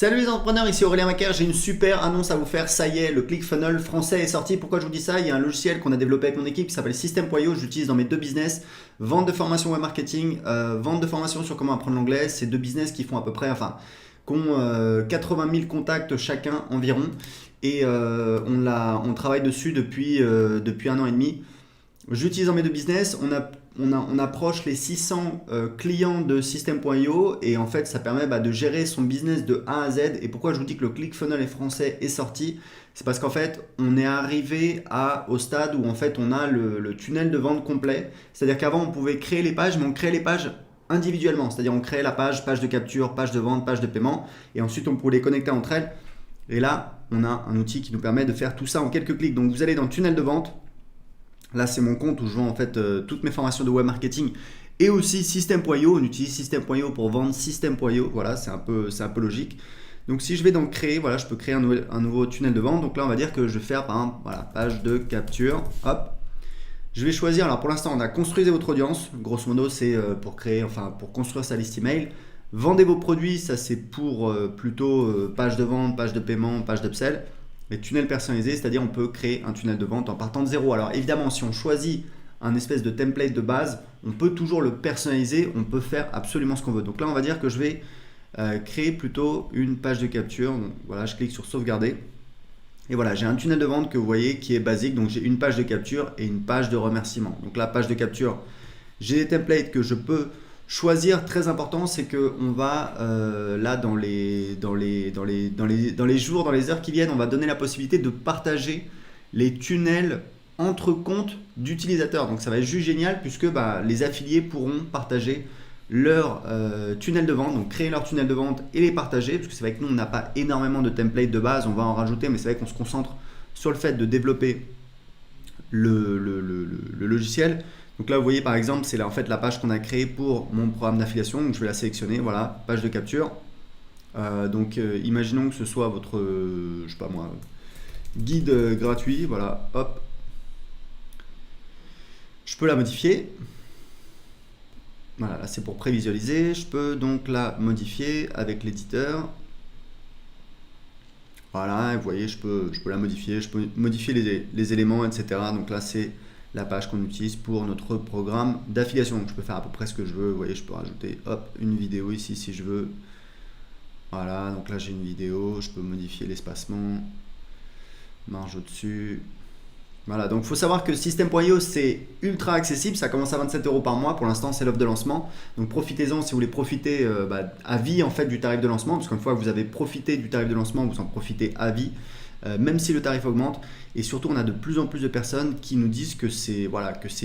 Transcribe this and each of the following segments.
Salut les entrepreneurs, ici Aurélien Macaire, j'ai une super annonce à vous faire, ça y est, le ClickFunnels français est sorti. Pourquoi je vous dis ça? Il y a un logiciel qu'on a développé avec mon équipe qui s'appelle System.io, j'utilise dans mes deux business, vente de formation web marketing, vente de formation sur comment apprendre l'anglais. C'est deux business qui font à peu près, qui ont 80 000 contacts chacun environ et on travaille dessus depuis un an et demi. J'utilise dans mes deux business, on approche les 600 clients de System.io et en fait ça permet de gérer son business de A à Z. Et pourquoi je vous dis que le ClickFunnels français est sorti, c'est parce qu'en fait on est arrivé au stade où en fait on a le tunnel de vente complet. C'est-à-dire qu'avant on pouvait créer les pages, mais on créait les pages individuellement. C'est-à-dire on créait la page de capture, page de vente, page de paiement et ensuite on pouvait les connecter entre elles. Et là on a un outil qui nous permet de faire tout ça en quelques clics. Donc vous allez dans le tunnel de vente. Là, c'est mon compte où je vends en fait toutes mes formations de web marketing et aussi System.io. On utilise System.io pour vendre System.io. Voilà, c'est un peu logique. Donc, si je vais dans créer, voilà, je peux créer un nouveau tunnel de vente. Donc là, on va dire que je vais faire par exemple, voilà, page de capture. Hop. Je vais choisir. Alors, pour l'instant, on a construisez votre audience. Grosso modo, c'est pour construire sa liste email. Vendez vos produits, ça c'est pour plutôt page de vente, page de paiement, page d'upsell. Les tunnels personnalisés, c'est-à-dire on peut créer un tunnel de vente en partant de zéro. Alors évidemment, si on choisit un espèce de template de base, on peut toujours le personnaliser, on peut faire absolument ce qu'on veut. Donc là, on va dire que je vais créer plutôt une page de capture. Donc voilà, je clique sur sauvegarder. Et voilà, j'ai un tunnel de vente que vous voyez qui est basique. Donc j'ai une page de capture et une page de remerciement. Donc la page de capture, j'ai des templates que je peux choisir. Très important, c'est que on va là dans les jours, dans les heures qui viennent, on va donner la possibilité de partager les tunnels entre comptes d'utilisateurs. Donc ça va être juste génial puisque les affiliés pourront partager leur tunnel de vente, donc créer leur tunnel de vente et les partager, parce que c'est vrai que nous on n'a pas énormément de templates de base, on va en rajouter, mais c'est vrai qu'on se concentre sur le fait de développer le logiciel. Donc là, vous voyez par exemple, c'est là en fait la page qu'on a créée pour mon programme d'affiliation. Donc je vais la sélectionner, voilà, page de capture. Imaginons que ce soit votre, je sais pas moi, guide gratuit, voilà, hop. Je peux la modifier. Voilà, là c'est pour prévisualiser. Je peux donc la modifier avec l'éditeur. Voilà, vous voyez, je peux la modifier, je peux modifier les éléments, etc. Donc là, c'est la page qu'on utilise pour notre programme d'affiliation. Donc je peux faire à peu près ce que je veux. Vous voyez, je peux rajouter une vidéo ici si je veux. Voilà, donc là j'ai une vidéo, je peux modifier l'espacement, marge au-dessus. Voilà, donc il faut savoir que System.io c'est ultra accessible, ça commence à 27 € par mois, pour l'instant c'est l'offre de lancement. Donc profitez-en si vous voulez profiter à vie en fait du tarif de lancement, parce qu'une fois que vous avez profité du tarif de lancement, vous en profitez à vie. Même si le tarif augmente, et surtout on a de plus en plus de personnes qui nous disent que c'est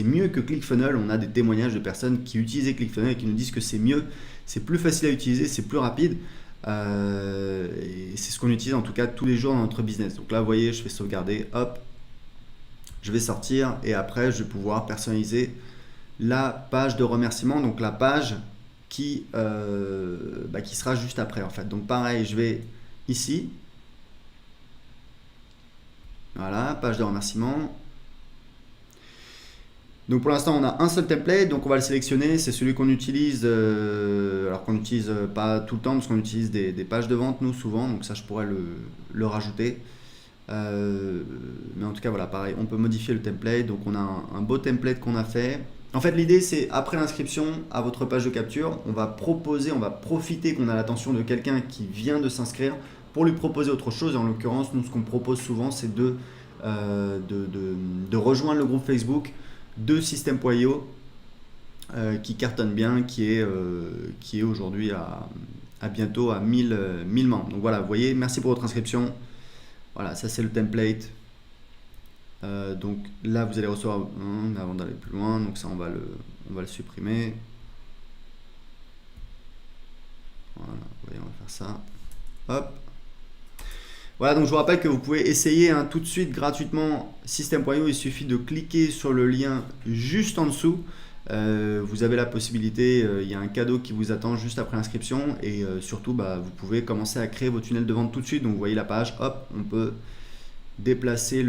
mieux que ClickFunnels. On a des témoignages de personnes qui utilisaient ClickFunnels et qui nous disent que c'est mieux, c'est plus facile à utiliser, c'est plus rapide, et c'est ce qu'on utilise en tout cas tous les jours dans notre business. Donc là vous voyez, je fais sauvegarder, hop, je vais sortir et après je vais pouvoir personnaliser la page de remerciement, donc la page qui sera juste après en fait. Donc pareil, je vais ici. Voilà, page de remerciement. Donc pour l'instant on a un seul template, donc on va le sélectionner, c'est celui qu'on utilise, alors qu'on n'utilise pas tout le temps parce qu'on utilise des pages de vente nous souvent, donc ça je pourrais le rajouter. Mais en tout cas voilà, pareil, on peut modifier le template, donc on a un beau template qu'on a fait. En fait l'idée c'est après l'inscription à votre page de capture, on va profiter qu'on a l'attention de quelqu'un qui vient de s'inscrire pour lui proposer autre chose. En l'occurrence, nous, ce qu'on propose souvent, c'est de rejoindre le groupe Facebook de System.io qui cartonne bien, qui est aujourd'hui à bientôt à 1000 membres. Donc voilà, vous voyez, merci pour votre inscription. Voilà, ça c'est le template. Donc là, vous allez recevoir avant d'aller plus loin. Donc ça, on va le supprimer. Voilà, vous voyez, on va faire ça. Hop. Voilà, donc je vous rappelle que vous pouvez essayer tout de suite gratuitement System.io. Il suffit de cliquer sur le lien juste en dessous. Vous avez la possibilité, il y a un cadeau qui vous attend juste après l'inscription. Et surtout, vous pouvez commencer à créer vos tunnels de vente tout de suite. Donc vous voyez la page, hop, on peut déplacer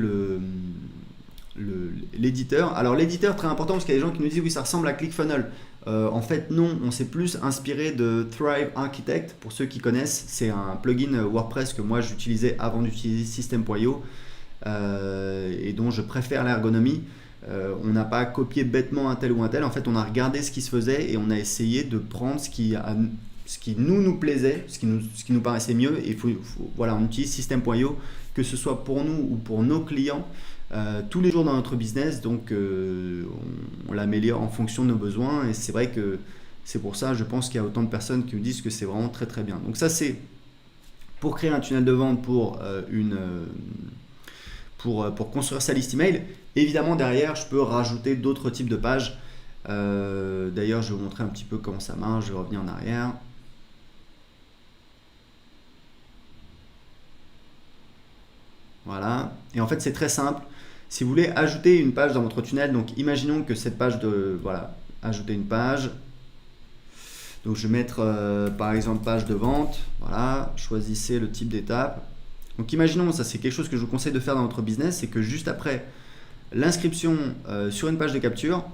l'éditeur. Alors l'éditeur, très important, parce qu'il y a des gens qui nous disent oui, ça ressemble à ClickFunnels. En fait, non, on s'est plus inspiré de Thrive Architect. Pour ceux qui connaissent, c'est un plugin WordPress que moi j'utilisais avant d'utiliser System.io et dont je préfère l'ergonomie. On n'a pas copié bêtement un tel ou un tel. En fait, on a regardé ce qui se faisait et on a essayé de prendre ce qui nous plaisait, ce qui nous paraissait mieux. Et voilà, on utilise System.io, que ce soit pour nous ou pour nos clients, tous les jours dans notre business. Donc, on l'améliore en fonction de nos besoins. Et c'est vrai que c'est pour ça, je pense qu'il y a autant de personnes qui nous disent que c'est vraiment très très bien. Donc ça, c'est pour créer un tunnel de vente pour construire sa liste email. Évidemment, derrière, je peux rajouter d'autres types de pages. D'ailleurs, je vais vous montrer un petit peu comment ça marche. Je vais revenir en arrière. Voilà. Et en fait, c'est très simple. Si vous voulez ajouter une page dans votre tunnel, donc imaginons que cette page voilà, ajouter une page. Donc, je vais mettre par exemple page de vente. Voilà, choisissez le type d'étape. Donc, imaginons, ça c'est quelque chose que je vous conseille de faire dans votre business, c'est que juste après l'inscription sur une page de capture,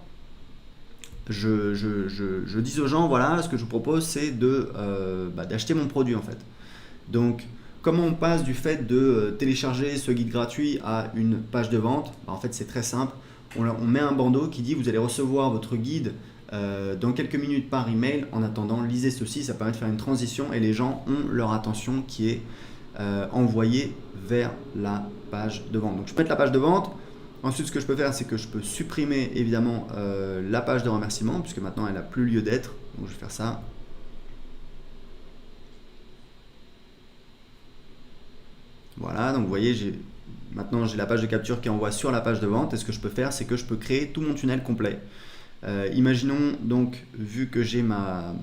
je dis aux gens, voilà, ce que je vous propose, c'est d'acheter mon produit en fait. Donc, comment on passe du fait de télécharger ce guide gratuit à une page de vente? En fait, c'est très simple. On met un bandeau qui dit, vous allez recevoir votre guide dans quelques minutes par email. En attendant, lisez ceci, ça permet de faire une transition et les gens ont leur attention qui est envoyée vers la page de vente. Donc, je peux mettre la page de vente. Ensuite, ce que je peux faire, c'est que je peux supprimer évidemment la page de remerciement, puisque maintenant elle n'a plus lieu d'être. Donc, je vais faire ça. Voilà, donc vous voyez, maintenant j'ai la page de capture qui envoie sur la page de vente. Et ce que je peux faire, c'est que je peux créer tout mon tunnel complet. Imaginons donc, vu que j'ai ma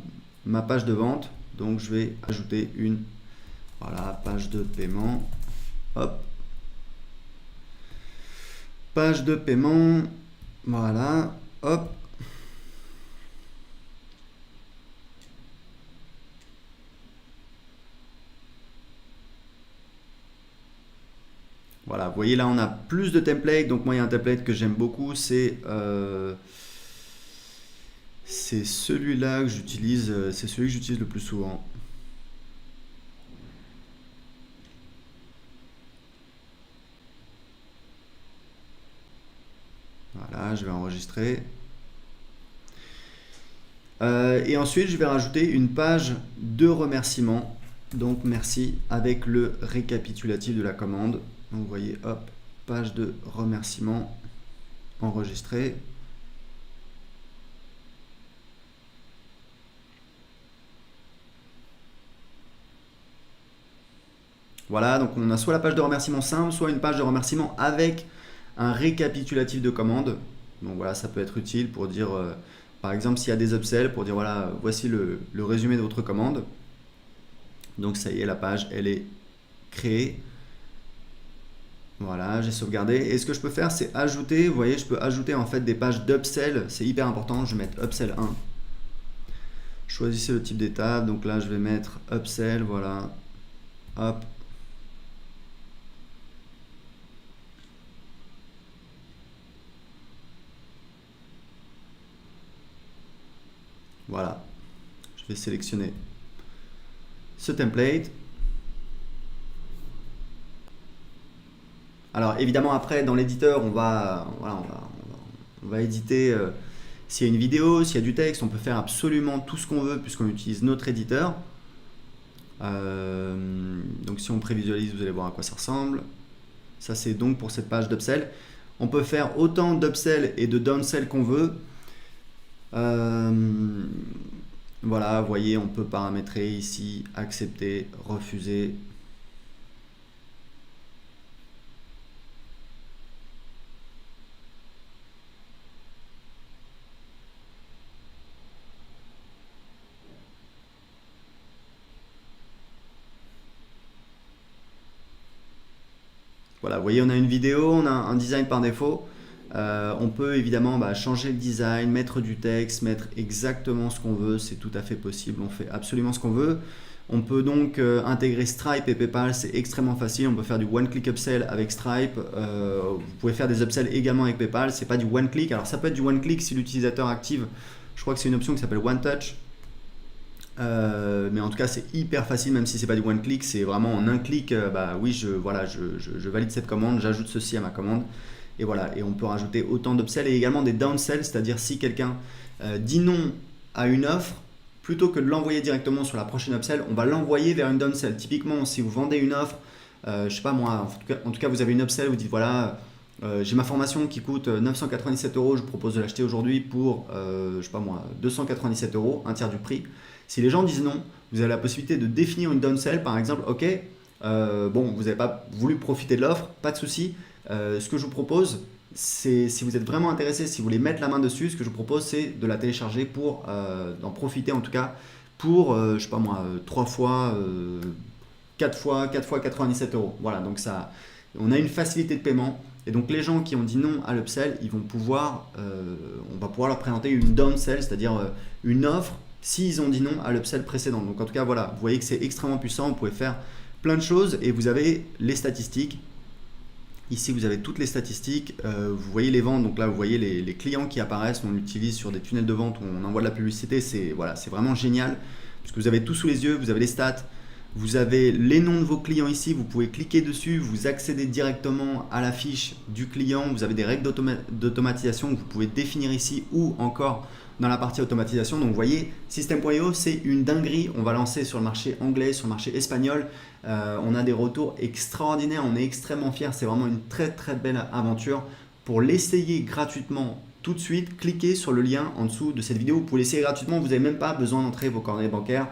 page de vente, donc je vais ajouter une page de paiement. Hop. Page de paiement. Voilà. Hop. Voilà, vous voyez là on a plus de templates. Donc moi il y a un template que j'aime beaucoup, c'est celui-là que j'utilise, c'est celui que j'utilise le plus souvent. Voilà, je vais enregistrer. Et ensuite je vais rajouter une page de remerciement. Donc merci avec le récapitulatif de la commande. Donc vous voyez, hop, page de remerciement enregistrée. Voilà, donc on a soit la page de remerciement simple, soit une page de remerciement avec un récapitulatif de commande. Donc voilà, ça peut être utile pour dire, par exemple, s'il y a des upsells, pour dire voilà, voici le résumé de votre commande. Donc ça y est, la page, elle est créée. Voilà, j'ai sauvegardé. Et ce que je peux faire, c'est ajouter, vous voyez, je peux ajouter en fait des pages d'upsell. C'est hyper important, je vais mettre upsell 1. Choisissez le type d'étape. Donc là, je vais mettre upsell, voilà. Hop. Voilà, je vais sélectionner ce template. Alors évidemment après dans l'éditeur on va éditer s'il y a une vidéo, s'il y a du texte, on peut faire absolument tout ce qu'on veut puisqu'on utilise notre éditeur. Donc si on prévisualise, vous allez voir à quoi ça ressemble. Ça c'est donc pour cette page d'upsell. On peut faire autant d'upsell et de downsell qu'on veut. Voilà, vous voyez, on peut paramétrer ici, accepter, refuser. Voilà, vous voyez, on a une vidéo, on a un design par défaut. On peut évidemment changer le design, mettre du texte, mettre exactement ce qu'on veut, c'est tout à fait possible, on fait absolument ce qu'on veut. On peut donc intégrer Stripe et PayPal, c'est extrêmement facile, on peut faire du one-click upsell avec Stripe, vous pouvez faire des upsells également avec PayPal, c'est pas du one-click, alors ça peut être du one-click si l'utilisateur active Je crois que c'est une option qui s'appelle One Touch. Mais en tout cas c'est hyper facile, même si c'est pas du one click, c'est vraiment en un clic. Oui, je valide cette commande, j'ajoute ceci à ma commande, et voilà, et on peut rajouter autant d'upsells et également des downsells, c'est-à-dire si quelqu'un dit non à une offre, plutôt que de l'envoyer directement sur la prochaine upsell, on va l'envoyer vers une downsell. Typiquement, si vous vendez une offre, je sais pas moi, en tout cas vous avez une upsell, vous dites voilà, j'ai ma formation qui coûte 997 €, je vous propose de l'acheter aujourd'hui pour je sais pas moi, 297 €, un tiers du prix. Si les gens disent non, vous avez la possibilité de définir une downsell, par exemple, ok, vous n'avez pas voulu profiter de l'offre, pas de souci. Ce que je vous propose, c'est, si vous êtes vraiment intéressé, si vous voulez mettre la main dessus, ce que je vous propose, c'est de la télécharger pour d'en profiter en tout cas pour, je sais pas moi, 3 fois, 4 fois 97 €. Voilà, donc ça, on a une facilité de paiement. Et donc les gens qui ont dit non à l'upsell, ils vont pouvoir, on va pouvoir leur présenter une downsell, c'est-à-dire une offre s'ils ont dit non à l'upsell précédent. Donc en tout cas voilà, vous voyez que c'est extrêmement puissant, vous pouvez faire plein de choses et vous avez les statistiques. Ici vous avez toutes les statistiques, vous voyez les ventes, donc là vous voyez les clients qui apparaissent, on l'utilise sur des tunnels de vente où on envoie de la publicité, c'est vraiment génial, puisque vous avez tout sous les yeux, vous avez les stats, vous avez les noms de vos clients ici, vous pouvez cliquer dessus, vous accédez directement à la fiche du client, vous avez des règles d'automatisation que vous pouvez définir ici ou encore dans la partie automatisation. Donc vous voyez, System.io c'est une dinguerie, on va lancer sur le marché anglais, sur le marché espagnol, on a des retours extraordinaires, on est extrêmement fiers, c'est vraiment une très très belle aventure. Pour l'essayer gratuitement tout de suite, cliquez sur le lien en dessous de cette vidéo, vous pouvez l'essayer gratuitement, vous n'avez même pas besoin d'entrer vos coordonnées bancaires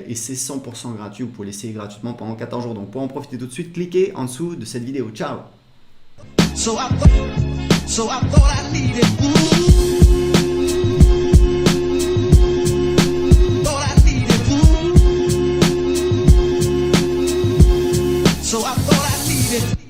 et c'est 100% gratuit, vous pouvez l'essayer gratuitement pendant 14 jours. Donc pour en profiter tout de suite, cliquez en dessous de cette vidéo. Ciao. So I thought I needed So I thought I needed